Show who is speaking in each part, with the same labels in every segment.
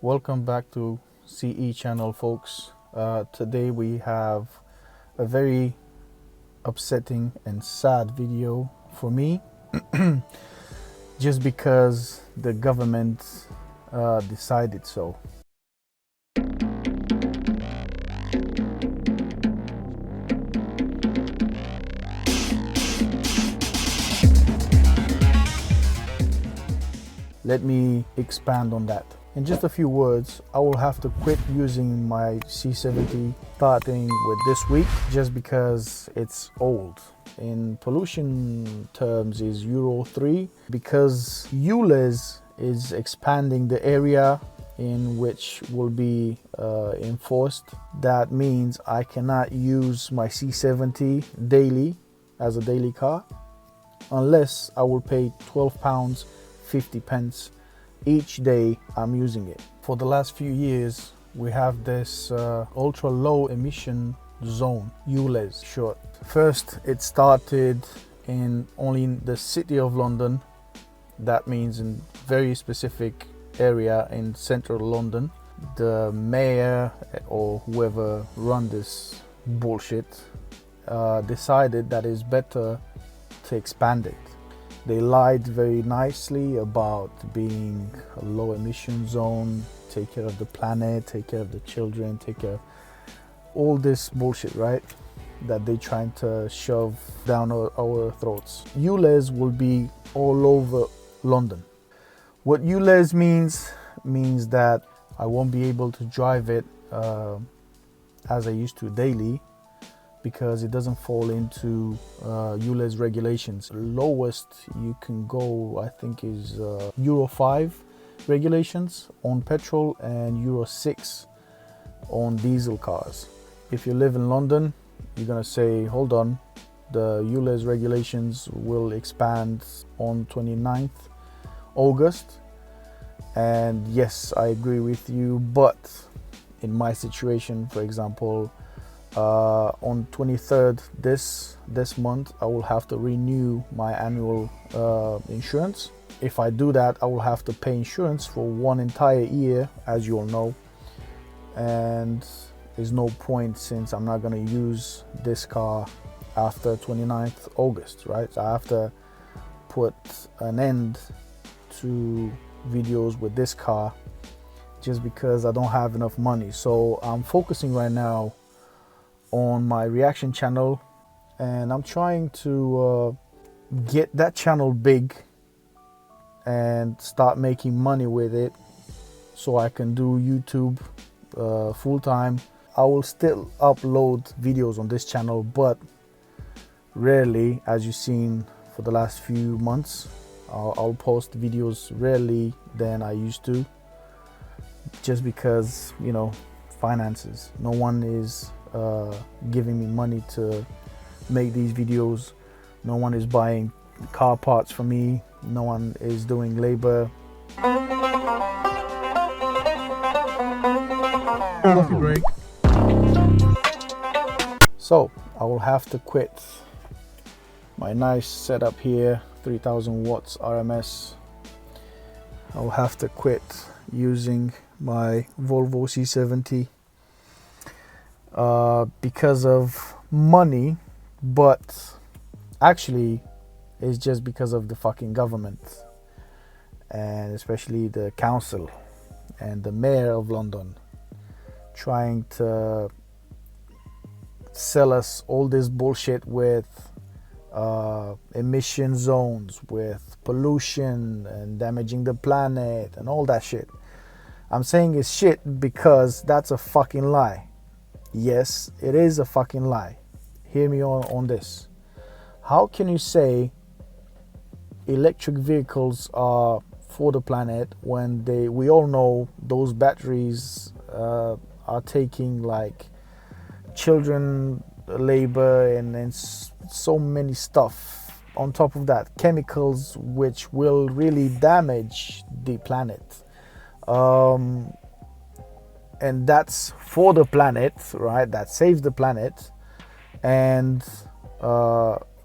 Speaker 1: Welcome back to CE channel, folks. Today we have a very upsetting and sad video for me just because the government decided so. Let me expand on that. In just a few words, I will have to quit using my C70 starting with this week just because it's old. In pollution terms is Euro 3 because ULEZ is expanding the area in which will be enforced. That means I cannot use my C70 daily as a daily car unless I will pay £12.50 each day I'm using it. For the last few years we have this ultra low emission zone, ULEZ short. First it started in only in the city of London. That means in very specific area in central London. The mayor or whoever run this bullshit decided that it's better to expand it. They lied very nicely about being a low emission zone, take care of the planet, take care of the children, take care of all this bullshit, right? That they trying to shove down our throats. ULEZ will be all over London. What ULEZ means that I won't be able to drive it as I used to daily, because it doesn't fall into ULEZ regulations. Lowest you can go, I think, is Euro 5 regulations on petrol and Euro 6 on diesel cars. If you live in London, you're gonna say, hold on, the ULEZ regulations will expand on 29th August. And yes, I agree with you, but in my situation, for example, on 23rd this month I will have to renew my annual insurance. If I do that, I will have to pay insurance for one entire year, as you all know, and there's no point since I'm not going to use this car after 29th August, right? So I have to put an end to videos with this car just because I don't have enough money. So I'm focusing right now on my reaction channel, and I'm trying to get that channel big and start making money with it so I can do YouTube full-time. I will still upload videos on this channel, but rarely, as you've seen for the last few months. I'll post videos rarely than I used to, just because, you know, finances. No one is giving me money to make these videos. No one is buying car parts for me. No one is doing labor. Coffee break. So I will have to quit my nice setup here, 3000 watts RMS. I will have to quit using my Volvo C70 because of money, but actually it's just because of the fucking government, and especially the council and the mayor of London trying to sell us all this bullshit with emission zones, with pollution and damaging the planet and all that shit. I'm saying it's shit because that's a fucking lie. Yes, it is a fucking lie. Hear me on this. How can you say electric vehicles are for the planet when we all know those batteries are taking like children labor and so many stuff on top of that, chemicals which will really damage the planet, and that's for the planet, right? That saves the planet, and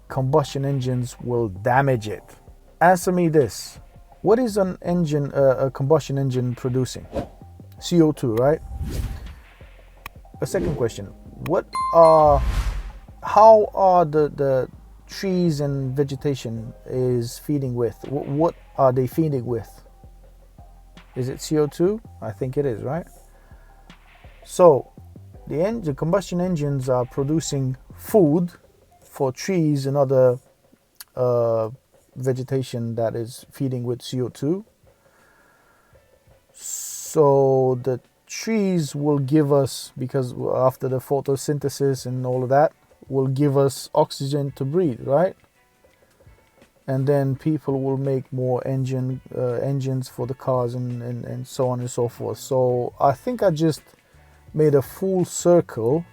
Speaker 1: combustion engines will damage it. Answer me this: what is an engine, a combustion engine producing? CO2, right? A second question, how are the trees and vegetation is feeding with? What are they feeding with? Is it CO2? I think it is, right? So the combustion engines are producing food for trees and other vegetation that is feeding with CO2. So the trees will give us, because after the photosynthesis and all of that, will give us oxygen to breathe, right? And then people will make more engines for the cars and so on and so forth. So I think I just made a full circle,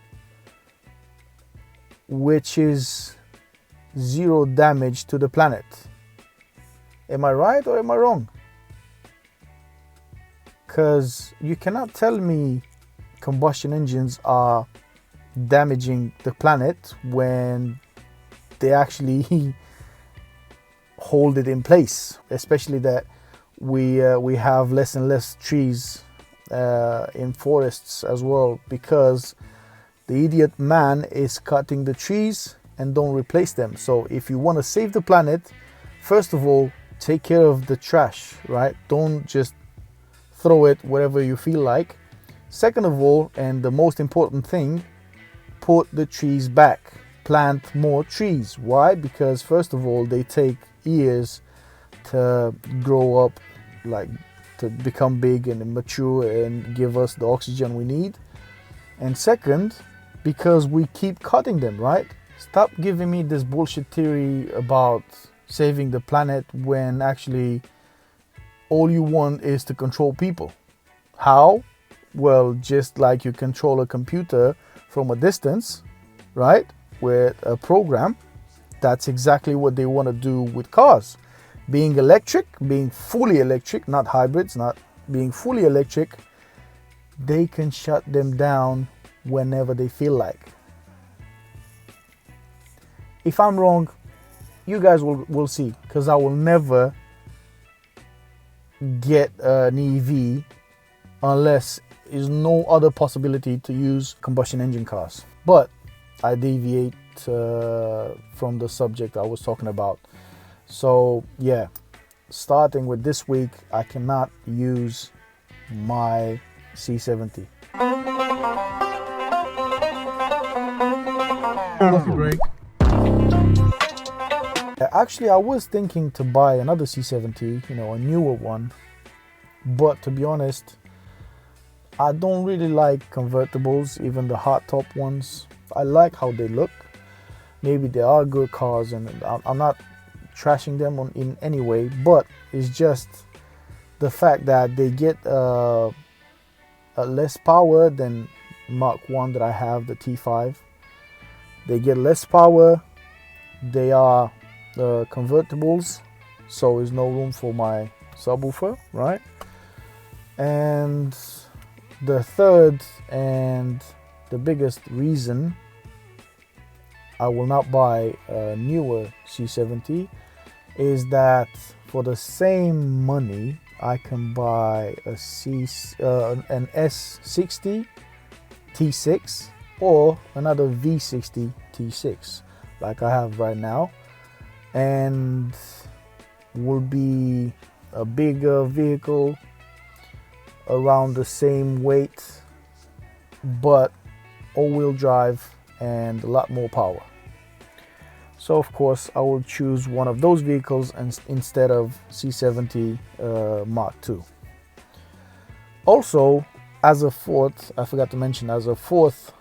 Speaker 1: which is zero damage to the planet. Am I right or am I wrong? Because you cannot tell me combustion engines are damaging the planet when they actually hold it in place, especially that we have less and less trees in forests as well, because the idiot man is cutting the trees and don't replace them. So if you want to save the planet, first of all, take care of the trash, right? Don't just throw it wherever you feel like. Second of all, and the most important thing, put the trees back. Plant more trees. Why? Because first of all, they take years to grow up, like to become big and mature and give us the oxygen we need. And second, because we keep cutting them, right? Stop giving me this bullshit theory about saving the planet when actually all you want is to control people. How? Well, just like you control a computer from a distance, right? With a program, that's exactly what they want to do with cars. Being electric, being fully electric, not hybrids, not being fully electric, they can shut them down whenever they feel like. If I'm wrong, you guys will see, because I will never get an EV unless there's no other possibility to use combustion engine cars. But I deviate from the subject I was talking about. So yeah, starting with this week, I cannot use my C70. Coffee break. Actually, I was thinking to buy another C70, a newer one. But to be honest, I don't really like convertibles, even the hardtop ones. I like how they look. Maybe they are good cars, and I'm not trashing them in any way, but it's just the fact that they get less power than Mark 1 that I have, the T5. They get less power. They are convertibles, so there's no room for my subwoofer, right? And the third and the biggest reason I will not buy a newer C70 is that for the same money I can buy an S60 T6 or another V60 T6 like I have right now, and will be a bigger vehicle, around the same weight, but all-wheel drive and a lot more power. So of course I will choose one of those vehicles instead of C70 Mark II. Also, as a fourth, I forgot to mention, as a fourth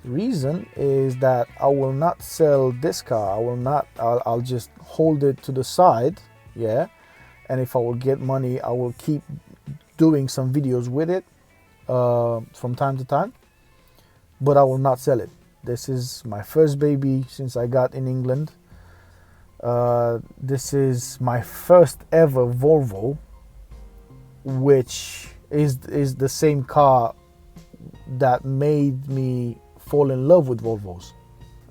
Speaker 1: reason is that I will not sell this car. I'll just hold it to the side, yeah, and if I will get money, I will keep doing some videos with it from time to time, but I will not sell it. This is my first baby since I got in England. This is my first ever Volvo, which is the same car that made me fall in love with Volvos.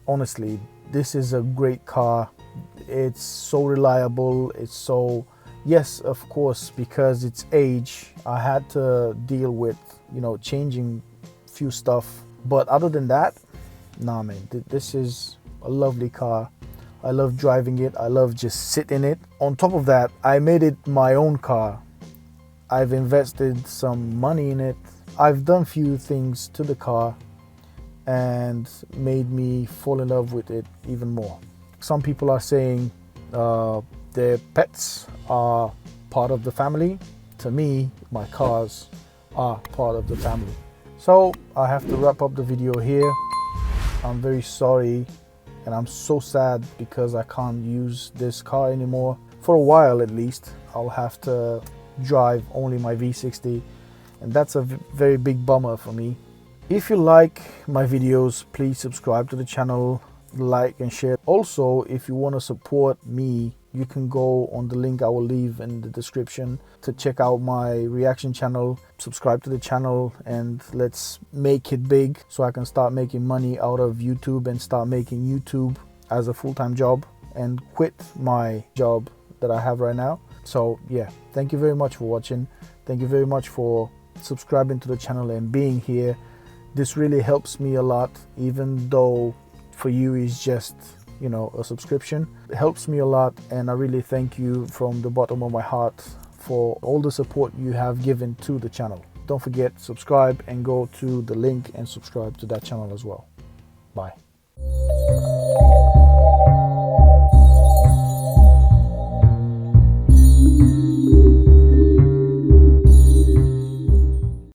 Speaker 1: Honestly, this is a great car. It's so reliable, it's so Yes, of course, because it's age, I had to deal with, changing few stuff. But other than that, nah, man, this is a lovely car. I love driving it. I love just sitting in it. On top of that, I made it my own car. I've invested some money in it. I've done few things to the car and made me fall in love with it even more. Some people are saying their pets are part of the family. To me, my cars are part of the family. So I have to wrap up the video here. I'm very sorry and I'm so sad because I can't use this car anymore. For a while at least, I'll have to drive only my V60, and that's a very big bummer for me. If you like my videos, please subscribe to the channel, like and share. Also, if you want to support me, you can go on the link I will leave in the description to check out my reaction channel. Subscribe to the channel and let's make it big so I can start making money out of YouTube and start making YouTube as a full-time job and quit my job that I have right now. So yeah, thank you very much for watching. Thank you very much for subscribing to the channel and being here. This really helps me a lot, even though for you it's just, a subscription. It helps me a lot, and I really thank you from the bottom of my heart for all the support you have given to the channel. Don't forget, subscribe and go to the link and subscribe to that channel as well. Bye.